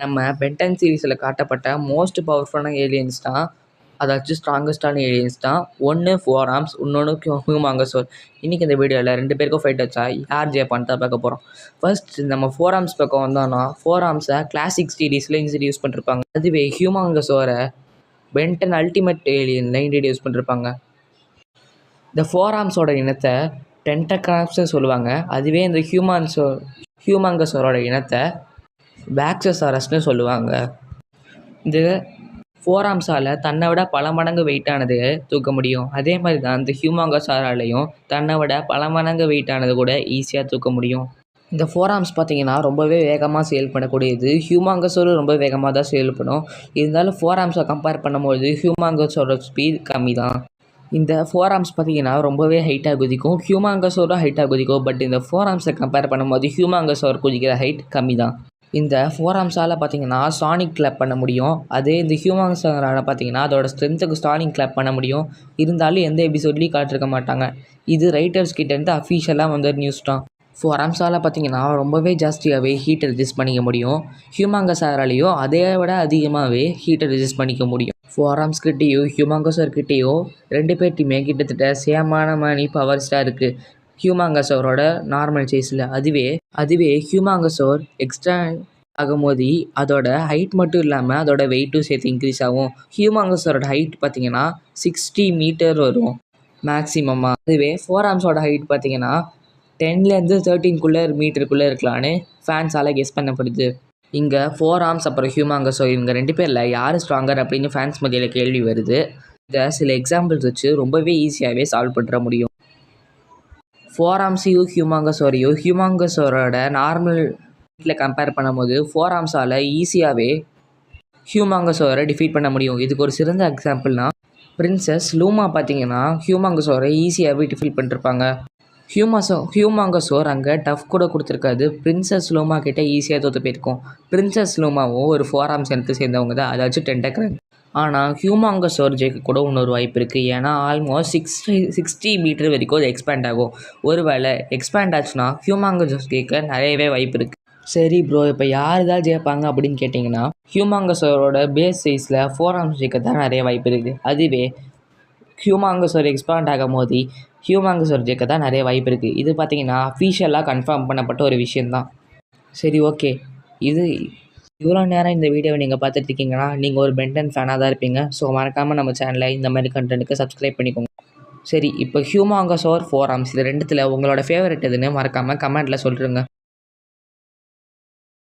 நம்ம பென்டன் சீரிஸில் காட்டப்பட்ட மோஸ்ட் பவர்ஃபுல்லான ஏலியன்ஸ் தான், அதாச்சும் ஸ்ட்ராங்கஸ்டான ஏலியன்ஸ் தான். ஒன்று 4 ஆர்ம்ஸ், இன்னொன்று ஹியூமாங்கஸோர். இன்றைக்கி இந்த வீடியோவில் 2 பேருக்கும் ஃபைட் வச்சா யார் ஜெயிப்பான்னு தான் பார்க்க போகிறோம். ஃபர்ஸ்ட் நம்ம 4 ஆர்ம்ஸ் பக்கம் வந்தோன்னா 4 ஆர்ம்ஸை கிளாசிக் சீரீஸில் இன்ட்ரடியூஸ் பண்ணிருப்பாங்க. அதுவே ஹியூமாங்கஸோரை பென்டன் அல்டிமேட் ஏலியனில் இன்ட்ரடியூஸ் பண்ணிருப்பாங்க. இந்த 4 ஆர்ம்ஸோட இனத்தை டென்டக்ராப்ஸ்னு சொல்லுவாங்க. அதுவே இந்த ஹியூமாங்கஸோரோட இனத்தை பேக்ஸசாரஸ்னு சொல்லுவாங்க. இந்த 4 ஆர்ம்ஸால் தன்னை விட பல மடங்கு வெயிட்டானது தூக்க முடியும். அதே மாதிரி தான் இந்த ஹியூமாங்கஸாராலையும் தன்னை விட பல மடங்கு வெயிட்டானது கூட ஈஸியாக தூக்க முடியும். இந்த 4 ஆர்ம்ஸ் பார்த்திங்கன்னா ரொம்பவே வேகமாக செயல்படக்கூடியது. ஹியூமாங்கஸோரும் ரொம்ப வேகமாக தான் செயல்படும். இருந்தாலும் 4 ஆர்ம்ஸை கம்பேர் பண்ணும்போது ஹியூமாங்கஸோட ஸ்பீட் கம்மி தான். இந்த 4 ஆர்ம்ஸ் பார்த்திங்கன்னா ரொம்பவே ஹைட்டாக குதிக்கும். ஹியூமாங்கஸோரும் ஹைட்டாக குதிக்கும். பட் இந்த 4 ஆர்ம்ஸை கம்பேர் பண்ணும்போது ஹியூமாங்கஸோர் குதிக்கிற ஹைட் கம்மி தான். இந்த 4 ஆர்ம்ஸால் பார்த்திங்கன்னா சானிக் கிளாப் பண்ண முடியும். அதே இந்த ஹியூமாங்கஸால் பார்த்திங்கன்னா அதோட ஸ்ட்ரென்த்துக்கு சானிக் கிளாப் பண்ண முடியும். இருந்தாலும் எந்த எபிசோட்லேயும் காட்டிருக்க மாட்டாங்க. இது ரைட்டர்ஸ் கிட்டேருந்து அஃபீஷியலாக வந்து நியூஸ் தான். 4 ஆர்ம்ஸால் பார்த்திங்கன்னா ரொம்பவே ஜாஸ்தியாகவே ஹீட்டை ரெசிஸ்ட் பண்ணிக்க முடியும். ஹியூமாங்கஸாராலையும் அதை விட அதிகமாகவே ஹீட்டை ரெசிஸ்ட் பண்ணிக்க முடியும். 4 ஆர்ம்ஸ் கிட்டேயும் ஹியூமாங்கஸோர் கிட்டேயும் 2 பேர்ட்டையுமே கிட்டத்தட்ட சேமான மணி பவர்ஸ்டாக இருக்குது ஹியூமாங்கஸோரோட நார்மல் சைஸில். அதுவே ஹியூமாங்கஸோர் எக்ஸ்ட்ரா ஆகும்போது அதோட ஹைட் மட்டும் இல்லாமல் அதோட வெயிட்டும் சேர்த்து இன்க்ரீஸ் ஆகும். ஹியூமாங்கஸோட ஹைட் பார்த்திங்கன்னா 60 மீட்டர் வரும் மேக்ஸிமமாக. அதுவே 4 ஆர்ம்ஸோட ஹைட் பார்த்திங்கன்னா 10லேருந்து 13 மீட்டருக்குள்ளே இருக்கலான்னு ஃபேன்ஸால் கெஸ் பண்ணப்படுது. இங்கே 4 ஆர்ம்ஸ் அப்புறம் ஹியூமாங்கஸோர் இவங்க 2 பேரில் யார் ஸ்ட்ராங்கர் அப்படின்னு ஃபேன்ஸ் மத்தியில் கேள்வி வருது. இதை சில எக்ஸாம்பிள்ஸ் வச்சு ரொம்பவே ஈஸியாகவே சால்வ் பண்ணுற முடியும். 4 ஆர்ம்ஸையும் ஹியூமாங்கஸோரோட நார்மல் ஹைட்டில் கம்பேர் பண்ணும்போது 4 ஆர்ம்ஸால் ஈஸியாகவே ஹியூமாங்கஸோரை டிஃபீட் பண்ண முடியும். இதுக்கு ஒரு சிறந்த எக்ஸாம்பிள்னால் பிரின்சஸ் லூமா பார்த்திங்கன்னா ஹியூமாங்கஸோரை ஈஸியாகவே டிஃபீட் பண்ணிருப்பாங்க. ஹியூமாங்கஸோர் அங்கே டஃப் கூட கொடுத்துருக்காது. பிரின்சஸ் லூமா கிட்டே ஈஸியாக தோற்று போயிருக்கும். பிரின்சஸ் லூமாவும் ஒரு 4 ஆர்ம்ஸ் இனத்தை சேர்ந்தவங்க தான், அதாச்சும் டென்டக்ரான். ஆனால் ஹியூமாங்கஸோர் ஜெயிக்க கூட இன்னொரு வாய்ப்பு இருக்குது. ஏன்னா ஆல்மோஸ்ட் 60 மீட்டர் வரைக்கும் அது எக்ஸ்பேண்ட் ஆகும். ஒருவேளை எக்ஸ்பேண்ட் ஆச்சுன்னா ஹியூமாங்கஸோர் ஜெயிக்க நிறையவே வாய்ப்பு இருக்குது. சரி ப்ரோ, இப்போ யார் தான் ஜெயிப்பாங்க அப்படின்னு கேட்டிங்கன்னா ஹியூமாங்கஸோரோட பேஸ் சைஸில் 4 ஆர்ம்ஸ் ஜெயிக்க தான் நிறைய வாய்ப்பு இருக்குது. அதுவே ஹியூமாங்கஸோர் எக்ஸ்பேண்ட் ஆகும் போது ஹியூமாங்கஸோர் ஜெயிக்க தான் நிறைய வாய்ப்பு இருக்குது. இது பார்த்திங்கன்னா அஃபீஷியலாக கன்ஃபார்ம் பண்ணப்பட்ட ஒரு விஷயந்தான். சரி, ஓகே. இவ்வளோ நேரம் இந்த வீடியோவை நீங்கள் பார்த்துட்டு இருக்கீங்கன்னா நீங்கள் ஒரு பென்டன் ஃபேனாக தான் இருப்பீங்க. ஸோ மறக்காமல் நம்ம சேனலை இந்த மாதிரி கண்டென்ட்டுக்கு சப்ஸ்கிரைப் பண்ணிக்கோங்க. சரி, இப்போ ஹியூமாங்கஸோர் 4 ஆர்ம்ஸ் இது 2த்தில் உங்களோட ஃபேவரட் எதுன்னு மறக்காமல் கமெண்ட்டில் சொல்லிடுங்க.